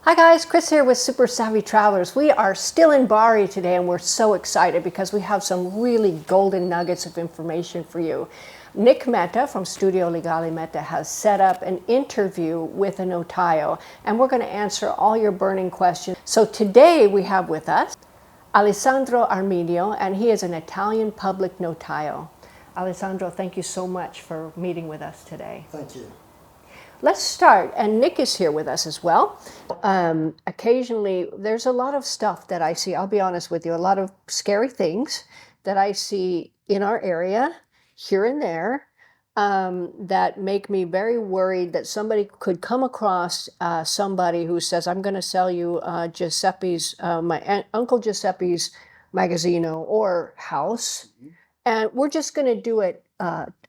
Hi guys, Chris here with Super Savvy Travelers. We are still in Bari today and we're so excited because we have some really golden nuggets of information for you. Nick Metta from Studio Legale Metta has set up an interview with a Notaio and we're going to answer all your burning questions. So today we have with us Alessandro Armenio, and he is an Italian public Notaio. Alessandro, thank you so much for meeting with us today. Thank you. Let's start, and Nick is here with us as well. Occasionally, there's a lot of stuff that I see, I'll be honest with you, a lot of scary things that I see in our area, here and there, that make me very worried that somebody could come across somebody who says, I'm going to sell you Giuseppe's, Uncle Giuseppe's Magazzino or house, and we're just going to do it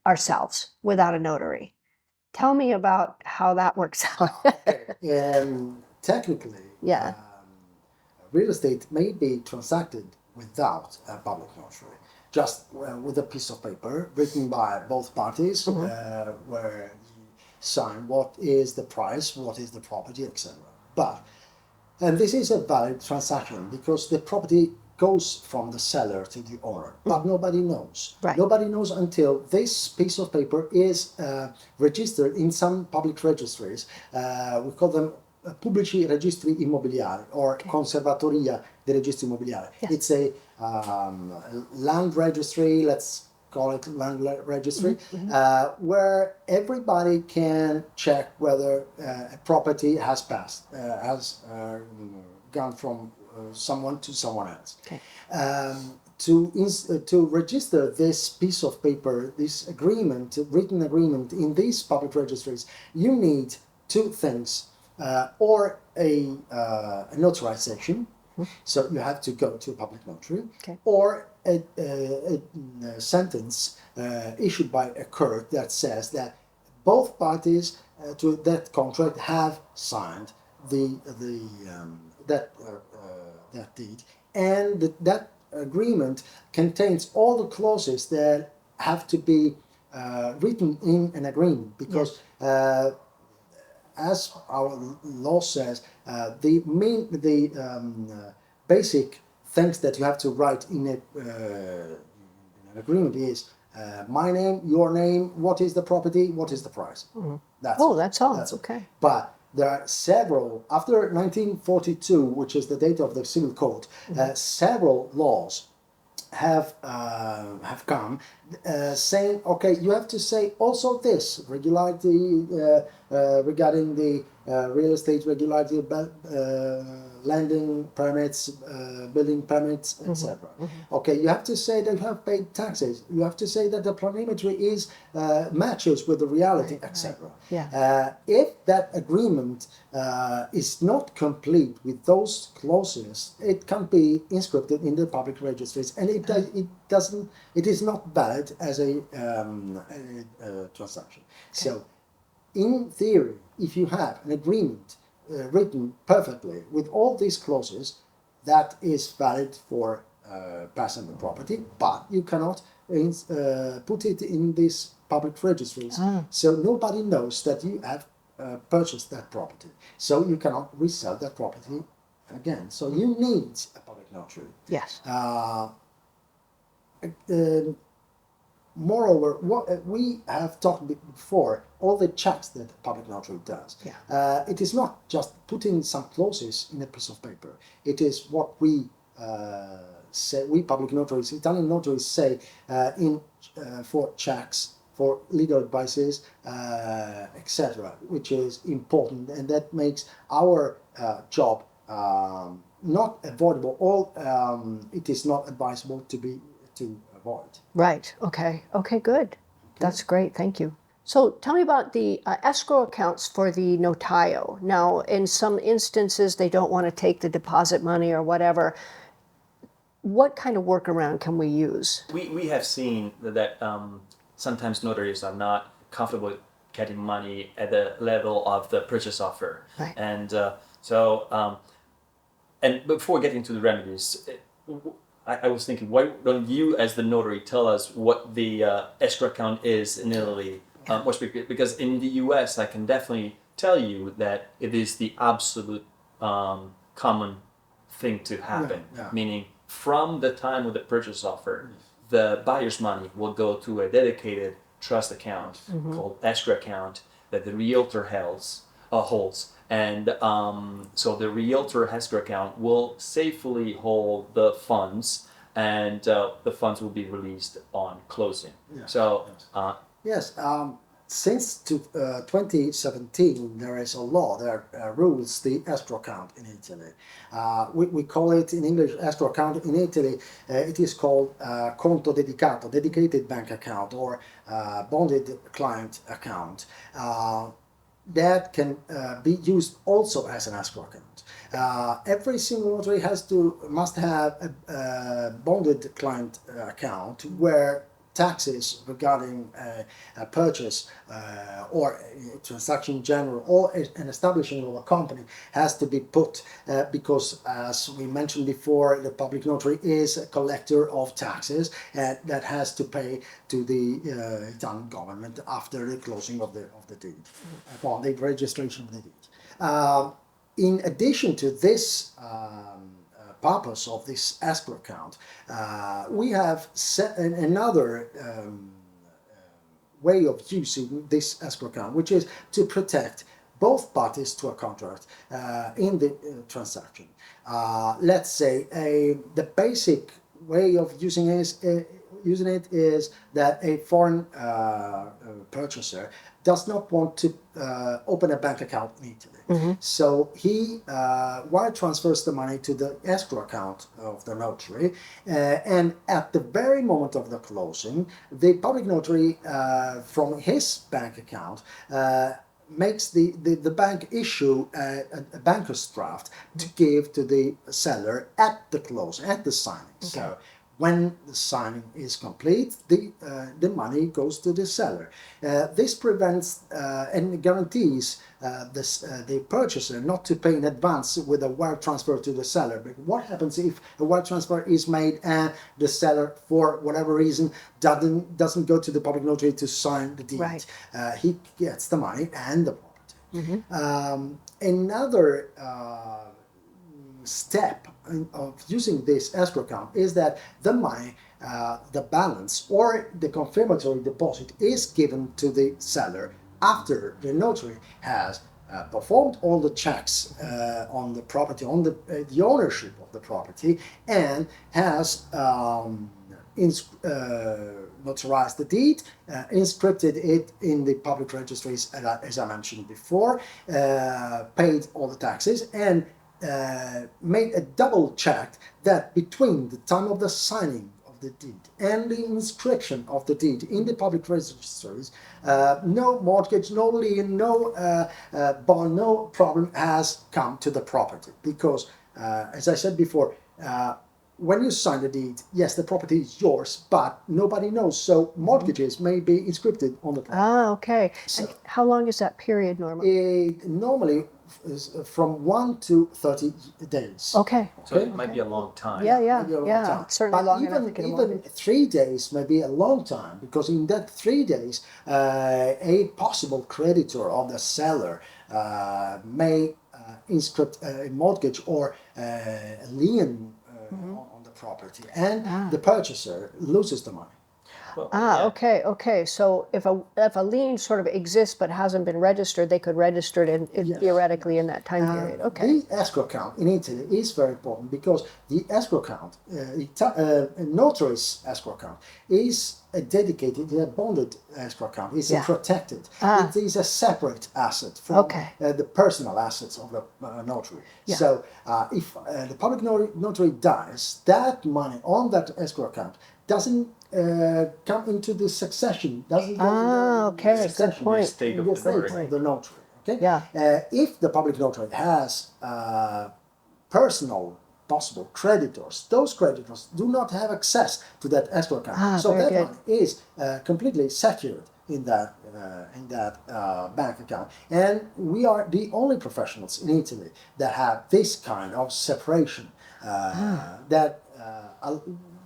ourselves without a notary. Tell me about how that works out. Technically, Yeah. Real estate may be transacted without a public notary, just with a piece of paper written by both parties, where you sign what is the price, what is the property, etc. And this is a valid transaction because the property goes from the seller to the owner, but nobody knows. Right. Nobody knows until this piece of paper is registered in some public registries. We call them pubblici registri immobiliari or conservatoria dei registri immobiliari. Yes. It's a land registry, let's call it land registry, where everybody can check whether a property has passed, has gone from someone to someone else. Okay. To register this piece of paper, this agreement, written agreement in these public registries, you need two things, or a notarization, so you have to go to a public notary, or a sentence issued by a court that says that both parties to that contract have signed that deed, and that agreement contains all the clauses that have to be written in an agreement, because as our law says, the basic things that you have to write in an agreement is my name, your name, what is the property, what is the price. That's all. That's okay. But there are several, after 1942, which is the date of the Civil Code, several laws have come saying, okay, you have to say also this, regularity regarding the real estate regularity, landing permits, building permits, etc. Okay, you have to say that you have paid taxes. You have to say that the planimetry is matches with the reality, etc. Yeah. If that agreement is not complete with those clauses, it can be inscribed in the public registries, and it is not valid as a transaction. So, in theory, if you have an agreement written perfectly with all these clauses, that is valid for passing the property, but you cannot put it in these public registries. So nobody knows that you have purchased that property. So you cannot resell that property again. So you need a public notary. Yes. Moreover, what we have talked before, all the checks that the public notary does, it is not just putting some clauses in a piece of paper. It is what we say, we public notaries, Italian notaries say for checks, for legal advices, etc., which is important, and that makes our job not avoidable. It is not advisable to avoid. Right. Okay. Okay, good. That's great. Thank you. So tell me about the escrow accounts for the Notaio. Now, in some instances, they don't want to take the deposit money or whatever. What kind of workaround can we use? We have seen that sometimes notaries are not comfortable getting money at the level of the purchase offer. Right. And and before getting to the remedies, I was thinking, why don't you, as the notary, tell us what the escrow account is in Italy? Because in the US, I can definitely tell you that it is the absolute common thing to happen. Yeah. Meaning, from the time of the purchase offer, the buyer's money will go to a dedicated trust account called Escrow Account that the realtor holds. And so the realtor Escrow Account will safely hold the funds, and the funds will be released on closing. Yes. So Yes. Since 2017, there is a law that rules the escrow account in Italy. We call it in English escrow account. In Italy, it is called conto dedicato, dedicated bank account, or bonded client account. That can be used also as an escrow account. Every single notary must have a bonded client account where taxes regarding a purchase or a transaction in general, or an establishment of a company, has to be put because, as we mentioned before, the public notary is a collector of taxes that has to pay to the Italian government after the closing of the deed, upon the registration of the deed. In addition to this purpose of this escrow account, we have another way of using this escrow account, which is to protect both parties to a contract in the transaction. Let's say the basic way of using it is that a foreign purchaser does not want to open a bank account in Italy. So he wire transfers the money to the escrow account of the notary, and at the very moment of the closing, the public notary from his bank account makes the bank issue a banker's draft to give to the seller at the closing, at the signing. Okay. So when the signing is complete, the money goes to the seller. This prevents and guarantees the purchaser not to pay in advance with a wire transfer to the seller. But what happens if a wire transfer is made and the seller, for whatever reason, doesn't go to the public notary to sign the deed? Right. He gets the money and the property. Another step of using this escrow account is that the money, the balance or the confirmatory deposit, is given to the seller after the notary has performed all the checks on the property, on the ownership of the property, and has notarized the deed, inscripted it in the public registries, as I mentioned before, paid all the taxes, and made a double check that between the time of the signing of the deed and the inscription of the deed in the public registries, no mortgage, no lien, no bond, no problem has come to the property. Because, as I said before, when you sign the deed, yes, the property is yours, but nobody knows. So mortgages may be inscripted on the property. Ah, okay. So, and how long is that period normally? Normally is from 1 to 30 days. Okay. So it might be a long time. Yeah, Maybe a long yeah. time. It's certainly But long enough to get a even mortgage. 3 days may be a long time, because in that 3 days, a possible creditor of the seller may inscript a mortgage or a lien on the property, and the purchaser loses the money. Well, Ah, yeah. okay. So if a lien sort of exists but hasn't been registered, they could register it Yes. theoretically in that time period. Okay. The escrow account in Italy is very important, because the escrow account, a notary's escrow account, is a dedicated, a bonded escrow account. It's protected. It is a separate asset from the personal assets of the notary. Yeah. So if the public notary dies, that money on that escrow account doesn't come into the succession. Doesn't go into the Good succession. point. Estate of The the estate notary. of the notary. Okay. Yeah. If the public notary has personal possible creditors, those creditors do not have access to that escrow account. So that money is completely secured in that bank account. And we are the only professionals in Italy that have this kind of separation that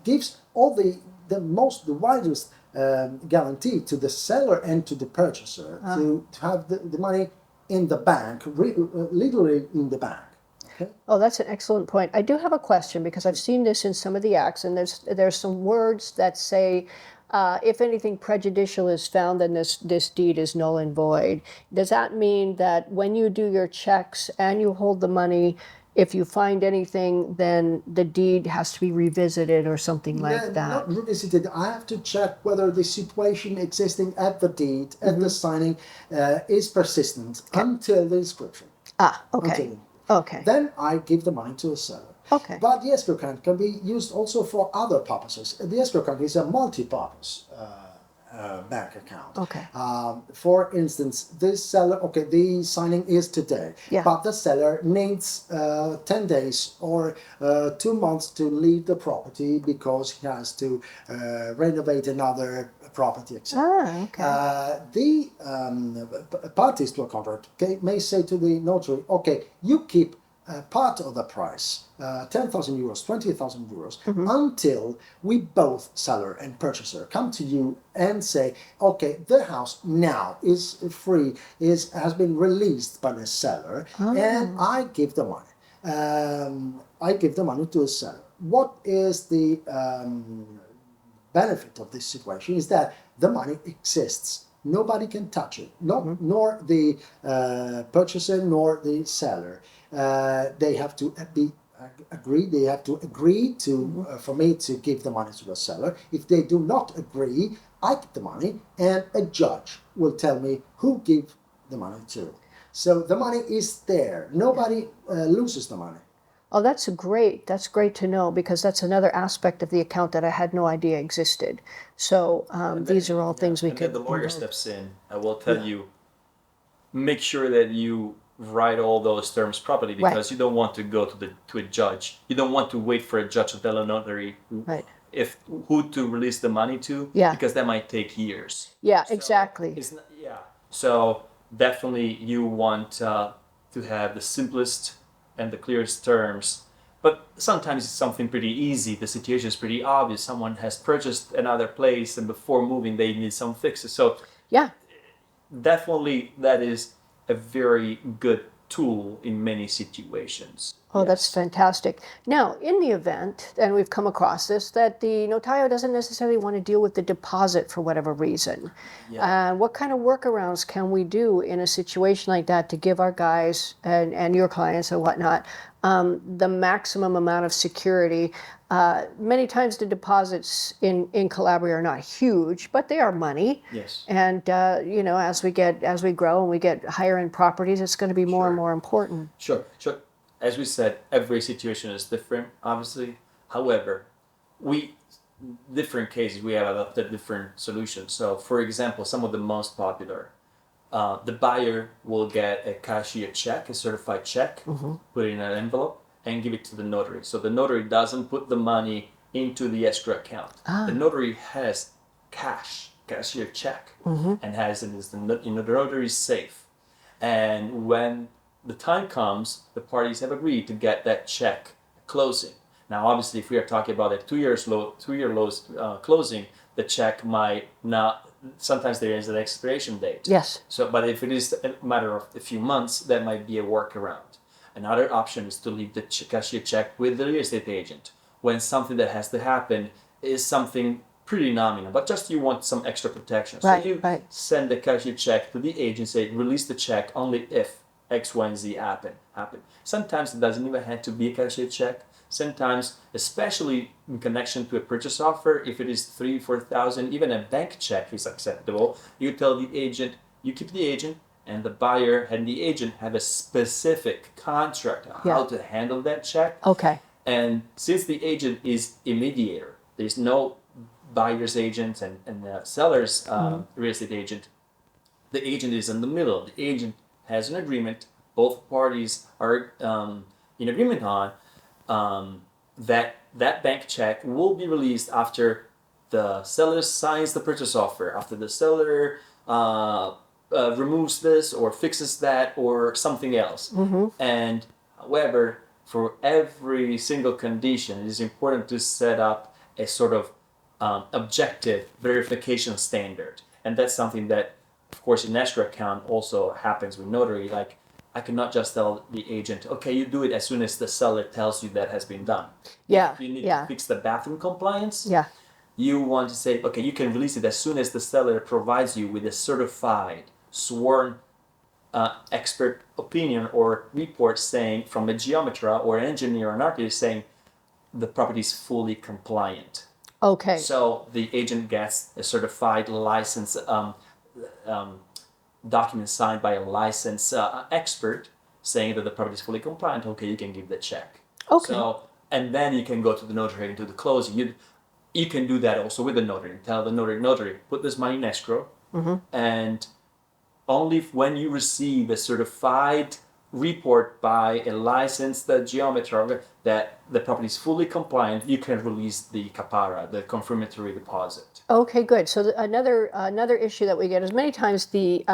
gives all the widest guarantee to the seller and to the purchaser to have the money in the bank, literally in the bank. Oh, that's an excellent point. I do have a question because I've seen this in some of the acts, and there's some words that say, if anything prejudicial is found, then this deed is null and void. Does that mean that when you do your checks and you hold the money, if you find anything, then the deed has to be revisited or something like that? Not revisited. I have to check whether the situation existing at the deed, at the signing, is persistent until the inscription. Ah, okay. Okay. Then I give the money to a seller. Okay. But the escrow account can be used also for other purposes. The escrow account is a multi-purpose bank account. Okay. For instance, this seller, the signing is today, but the seller needs 10 days or 2 months to leave the property because he has to renovate another property, etc. Ah, okay. The parties to a contract may say to the notary, okay, you keep part of the price, 10,000 euros, 20,000 euros, until we both, seller and purchaser, come to you and say, okay, the house now is free, has been released by the seller, and I give the money. I give the money to a seller. What is the benefit of this situation is that the money exists. Nobody can touch it, nor the purchaser nor the seller. They have to agree. They have to agree to for me to give the money to the seller. If they do not agree, I get the money, and a judge will tell me who give the money to. So the money is there. Nobody loses the money. Oh, that's great to know, because that's another aspect of the account that I had no idea existed. So these are all things we and could. then the lawyer steps in. I will tell you, make sure that you write all those terms properly, because you don't want to go to a judge. You don't want to wait for a judge to tell a notary who to release the money to, because that might take years. Yeah, so exactly. It's not, So definitely you want to have the simplest and the clearest terms. But sometimes it's something pretty easy. The situation is pretty obvious. Someone has purchased another place, and before moving they need some fixes. So definitely that is a very good tool in many situations. Oh, that's fantastic. Now, in the event, and we've come across this, that the Notaio doesn't necessarily want to deal with the deposit for whatever reason. What kind of workarounds can we do in a situation like that to give our guys and your clients and whatnot the maximum amount of security? Many times the deposits in Calabria are not huge, but they are money. Yes. And as we grow and we get higher end properties, it's going to be more and more important. Sure. As we said, every situation is different, obviously. However, different cases, we have adopted different solutions. So, for example, some of the most popular, the buyer will get a cashier check, a certified check, put it in an envelope, and give it to the notary. So the notary doesn't put the money into the escrow account. The notary has cashier check, and has it in the notary's safe. And when the time comes, the parties have agreed to get that check closing. Now, obviously, if we are talking about a 2 year closing, the check might not. Sometimes there is an expiration date. Yes. So, but if it is a matter of a few months, that might be a workaround. Another option is to leave the cashier check with the real estate agent when something that has to happen is something pretty nominal, but just you want some extra protection. So you send the cashier check to the agent, say release the check only if X, Y, and Z happen. Sometimes it doesn't even have to be a cashier check. Sometimes, especially in connection to a purchase offer, if it is 3,000-4,000, even a bank check is acceptable. You tell the agent, you keep the agent, and the buyer and the agent have a specific contract on how to handle that check. Okay. And since the agent is a mediator, there's no buyer's agent and the seller's real estate agent. The agent is in the middle. The agent has an agreement. Both parties are in agreement on that bank check will be released after the seller signs the purchase offer, after the seller removes this or fixes that or something else. And however, for every single condition, it is important to set up a sort of objective verification standard. And that's something that, of course, in escrow account also happens with notary. Like I cannot just tell the agent, okay, you do it as soon as the seller tells you that has been done. Yeah. If you need Yeah. to fix the bathroom compliance, Yeah. you want to say, okay, you can release it as soon as the seller provides you with a certified, sworn expert opinion or report saying from a geometra or an engineer or an architect saying the property is fully compliant. Okay. So the agent gets a certified license document signed by a licensed expert saying that the property is fully compliant. Okay, you can give the check. Okay. So, and then you can go to the notary and do the closing. You can do that also with the notary. Tell the notary, put this money in escrow, and only when you receive a certified report by a licensed geometer that the property is fully compliant, you can release the capara, the confirmatory deposit. Okay, good. So another issue that we get is many times the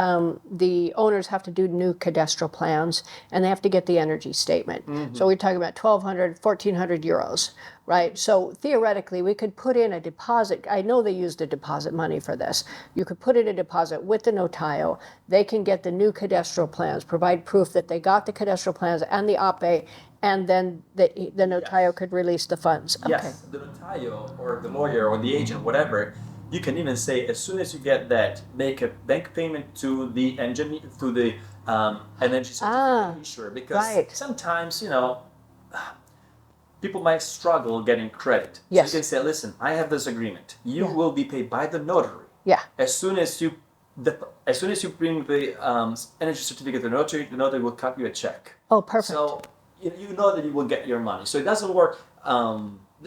owners have to do new cadastral plans and they have to get the energy statement. So we're talking about 1,200, 1,400 euros, right? So theoretically, we could put in a deposit. I know they used a deposit money for this. You could put in a deposit with the Notaio. They can get the new cadastral plans, provide proof that they got the cadastral plans and the APE, and then the Notaio could release the funds. Okay. Yes, the Notaio or the lawyer or the agent, whatever, you can even say as soon as you get that, make a bank payment to the engineer, to the energy certificate issuer, because sometimes, people might struggle getting credit. Yes. So you can say, listen, I have this agreement. You will be paid by the notary. Yeah. As soon as you bring the energy certificate to the notary will cut you a check. Oh, perfect. So you know that you will get your money. So it doesn't work.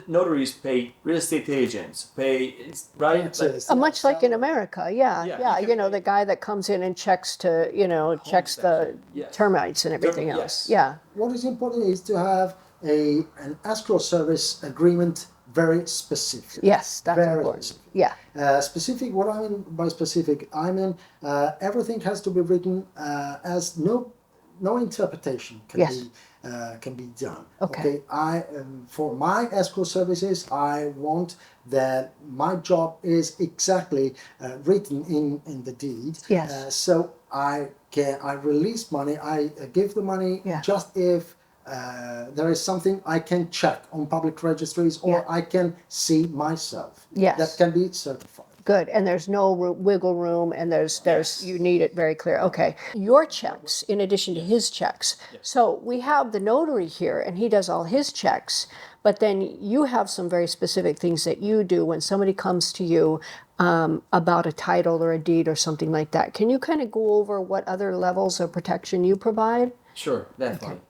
Notaries pay real estate agents, right? Much like in America, yeah. The guy that comes in and checks checks the termites and everything else. Yes. Yeah. What is important is to have an escrow service agreement very specific. Yes, that's very important. Specific. Yeah. Specific, what I mean by specific, everything has to be written as no interpretation can be done. Okay. For my escrow services, I want that my job is exactly written in the deed. Yes. So I release money. I give the money just if there is something I can check on public registries or I can see myself. Yes. That can be certified. Good, and there's no wiggle room, and there's you need it very clear. Okay, your checks in addition to his checks. So we have the notary here, and he does all his checks. But then you have some very specific things that you do when somebody comes to you about a title or a deed or something like that. Can you kind of go over what other levels of protection you provide? Sure, definitely. Okay.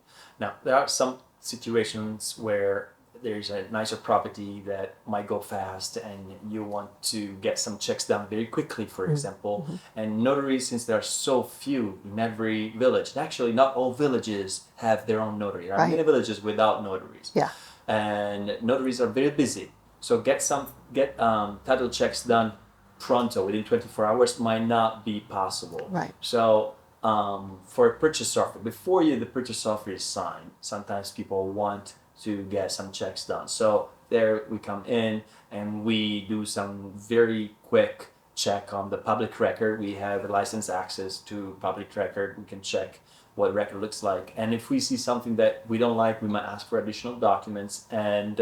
Now there are some situations where there's a nicer property that might go fast and you want to get some checks done very quickly, for example. And notaries, since there are so few in every village, actually not all villages have their own notary. There are many villages without notaries. Yeah. And notaries are very busy. So get title checks done pronto, within 24 hours might not be possible. Right. So for a purchase offer, before the purchase offer is signed, sometimes people want to get some checks done. So there we come in and we do some very quick check on the public record. We have license access to public record. We can check what record looks like. And if we see something that we don't like, we might ask for additional documents and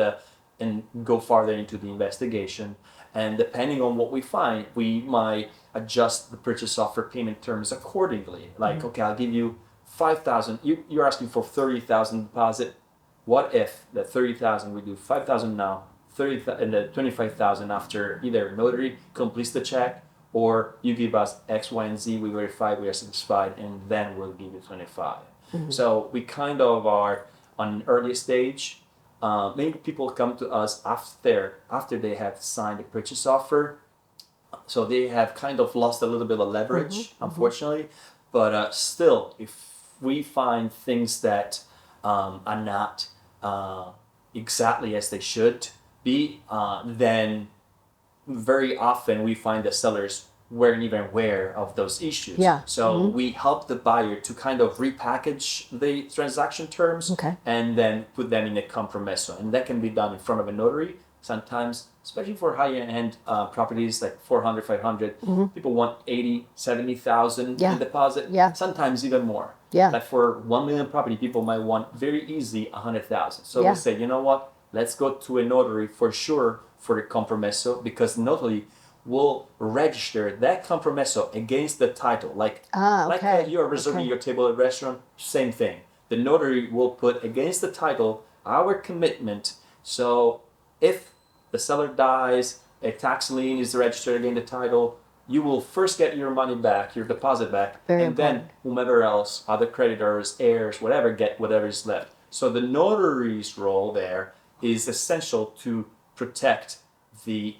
go farther into the investigation. And depending on what we find, we might adjust the purchase offer payment terms accordingly. Like, okay, I'll give you 5,000. You're asking for 30,000 deposit. What if the 30,000 we do 5,000 now, 30,000 and the 25,000 after either notary completes the check or you give us X, Y, and Z, we verify we are satisfied, and then we'll give you 25. So we kind of are on an early stage. Many people come to us after they have signed a purchase offer, so they have kind of lost a little bit of leverage, unfortunately. But still, if we find things that are not exactly as they should be, then very often we find that sellers weren't even aware of those issues. Yeah. So we help the buyer to kind of repackage the transaction terms and then put them in a compromesso. And that can be done in front of a notary Sometimes, especially for higher-end properties like 400, 500, people want 80, 70,000 in deposit. Yeah. Sometimes even more. Yeah. Like for 1 million property, people might want very easy 100,000. So we say, you know what? Let's go to a notary for sure for the compromesso, because notary will register that compromesso against the title. Like you're reserving your table at a restaurant, same thing. The notary will put against the title our commitment. So if the seller dies, a tax lien is registered against the title, you will first get your money back, your deposit back, then whomever else, other creditors, heirs, whatever, get whatever is left. So the notary's role there is essential to protect the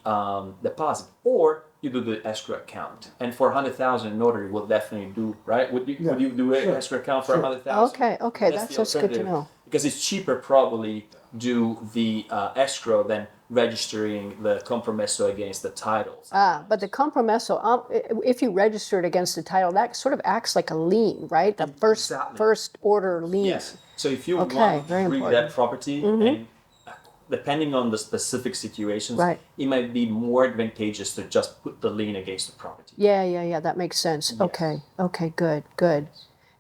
deposit, or you do the escrow account. And for 100,000, notary will definitely do, right? Would you do an escrow account for 100,000? Okay, that's good to know. Because it's cheaper probably do the escrow than registering the compromesso against the titles. But the compromesso, if you register it against the title, that sort of acts like a lien, right? The first order lien. Yes. So if you want to read that property, and depending on the specific situations, it might be more advantageous to just put the lien against the property. Yeah, that makes sense. Yes. Okay, good.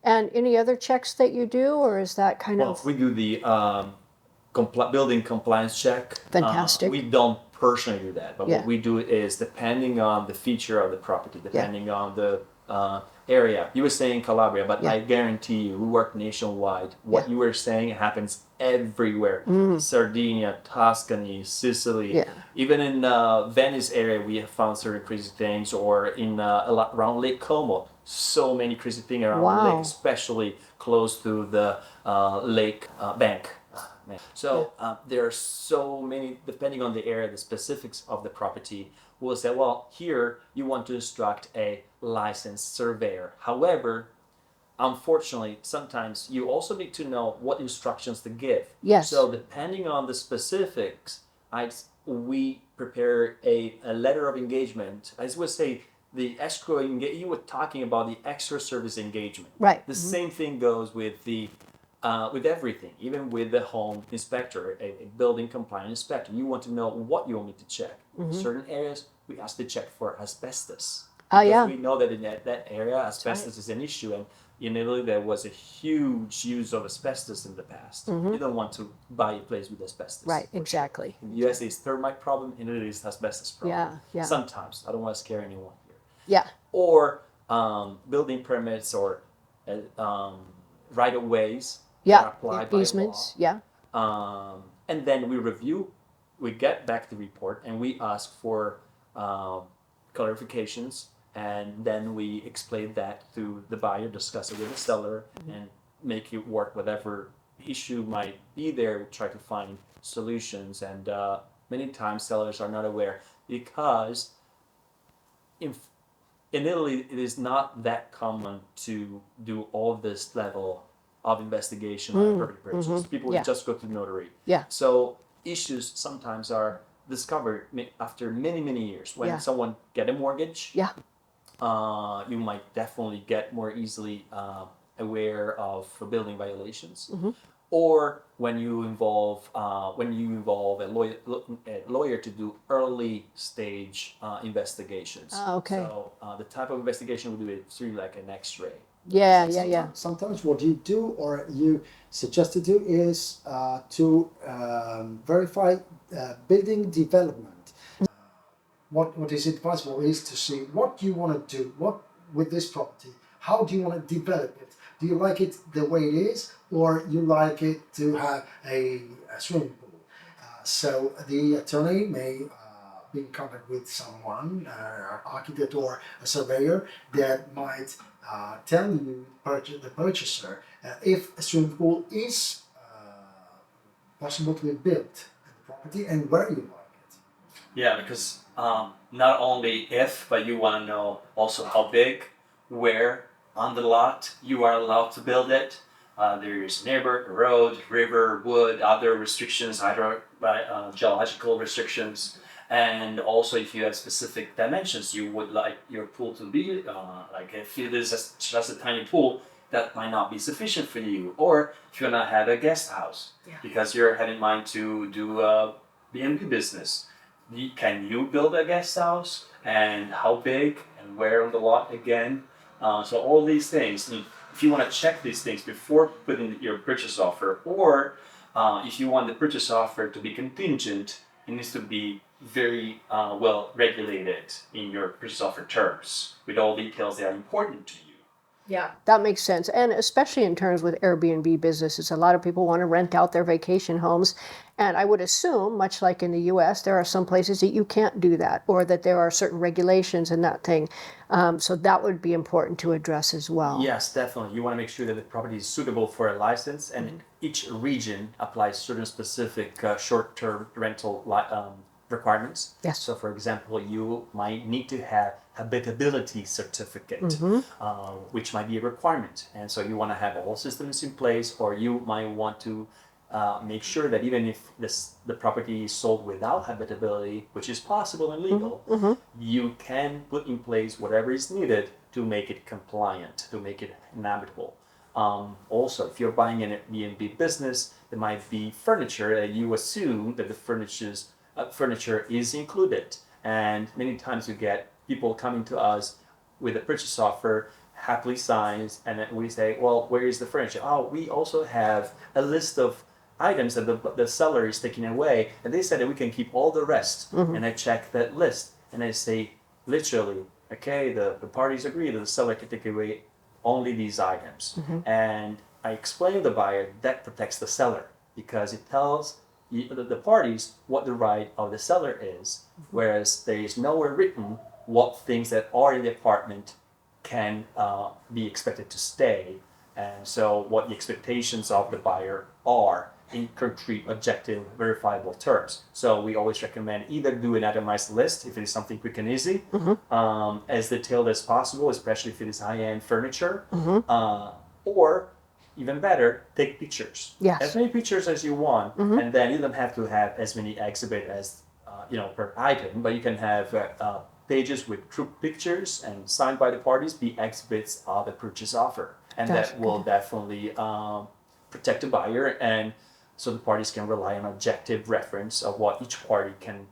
And any other checks that you do, or is that kind of... Well, we do the building compliance check. Fantastic. We don't personally do that, but what we do is depending on the feature of the property, depending on the area. You were saying Calabria, but I guarantee you, we work nationwide. What you were saying happens everywhere. Sardinia, Tuscany, Sicily. Even in Venice area, we have found certain crazy things, or in around Lake Como. So many crazy things around the lake, especially close to the lake bank. So there are so many, depending on the area, the specifics of the property. We'll say, well, here you want to instruct a licensed surveyor. However, unfortunately, sometimes you also need to know what instructions to give. Yes. So depending on the specifics, we prepare a letter of engagement. I would say the escrow, you were talking about the extra service engagement. Right. The same thing goes with the with everything, even with the home inspector, a building compliance inspector. You want to know what you want me to check. Certain areas, we ask to check for asbestos. Because we know that in that area, asbestos is an issue. And in Italy, there was a huge use of asbestos in the past. You don't want to buy a place with asbestos. Right, exactly. In the US, it's termite problem. In Italy, it's asbestos problem. Yeah. Sometimes. I don't want to scare anyone here. Yeah. Or building permits, or right-of-ways. Easements, and then we review, we get back the report, and we ask for clarifications, and then we explain that to the buyer, discuss it with the seller, and make it work. Whatever issue might be there, we try to find solutions. And many times sellers are not aware, because in Italy it is not that common to do all this level of investigation on a property purchase. People just go to the notary. So issues sometimes are discovered after many, many years. When someone get a mortgage, you might definitely get more easily aware of building violations. Or when you involve a lawyer to do early stage investigations. So the type of investigation we do is through like an X-ray. Sometimes what you do, or you suggest to do, is to verify building development. What is advisable is to see what you want to do, what with this property, how do you want to develop it? Do you like it the way it is, or you like it to have a swimming pool? So the attorney may be in contact with someone, an architect or a surveyor, that might tell you, the purchaser, if a swimming pool is possible to be built at the property and where you like it. Yeah, because not only if, but you want to know also how big, where on the lot you are allowed to build it. There's neighbor, road, river, wood, other restrictions, geological restrictions. And also, if you have specific dimensions, you would like your pool to be, like if it is just a tiny pool, that might not be sufficient for you. Or if you want to have a guest house, because you're having in mind to do B&B business, can you build a guest house, and how big, and where on the lot again? So all these things, if you want to check these things before putting your purchase offer, or if you want the purchase offer to be contingent, it needs to be very well regulated in your purchase offer terms, with all details that are important to you. Yeah, that makes sense. And especially in terms with Airbnb businesses, a lot of people want to rent out their vacation homes. And I would assume, much like in the US, there are some places that you can't do that, or that there are certain regulations and that thing. So that would be important to address as well. Yes, definitely. You want to make sure that the property is suitable for a license, and each region applies certain specific short-term rental requirements. Yes. So, for example, you might need to have habitability certificate, which might be a requirement. And so you want to have all systems in place, or you might want to make sure that even if the property is sold without habitability, which is possible and legal, you can put in place whatever is needed to make it compliant, to make it inhabitable. Also, if you're buying an Airbnb business, there might be furniture that you assume that the furniture is included. And many times you get people coming to us with a purchase offer, happily signs, and then we say, well, where is the furniture? Oh, we also have a list of items that the seller is taking away, and they said that we can keep all the rest. And I check that list, and I say, literally, okay, the parties agree that the seller can take away only these items. And I explain to the buyer that protects the seller, because it tells the parties what the right of the seller is, whereas there is nowhere written what things that are in the apartment can be expected to stay, and so what the expectations of the buyer are in concrete, objective, verifiable terms. So we always recommend either do an itemized list if it is something quick and easy, as detailed as possible, especially if it is high-end furniture, or even better, take pictures. Yes. As many pictures as you want, and then you don't have to have as many exhibits as per item, but you can have pages with true pictures and signed by the parties be exhibits of the purchase offer, and That's that will definitely protect the buyer, and so the parties can rely on objective reference of what each party can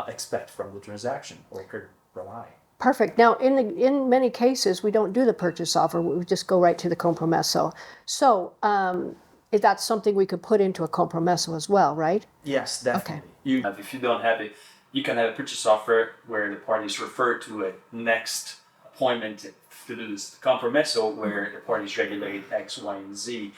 expect from the transaction, or could rely. Perfect. Now, in many cases, we don't do the purchase offer. We just go right to the compromesso. So that's something we could put into a compromesso as well, right? Yes, definitely. Okay. If you don't have it, you can have a purchase offer where the parties refer to a next appointment to do this compromesso, where the parties regulate X, Y, and Z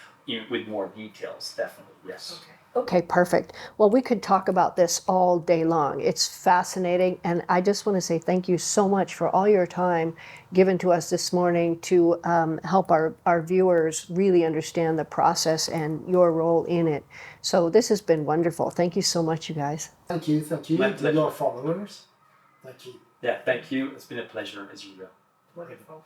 with more details. Definitely, yes. Okay, perfect. Well, we could talk about this all day long. It's fascinating, and I just want to say thank you so much for all your time given to us this morning to help our viewers really understand the process and your role in it. So this has been wonderful. Thank you so much, you guys. Thank you to your followers. Thank you. Yeah, thank you. It's been a pleasure as usual. Wonderful.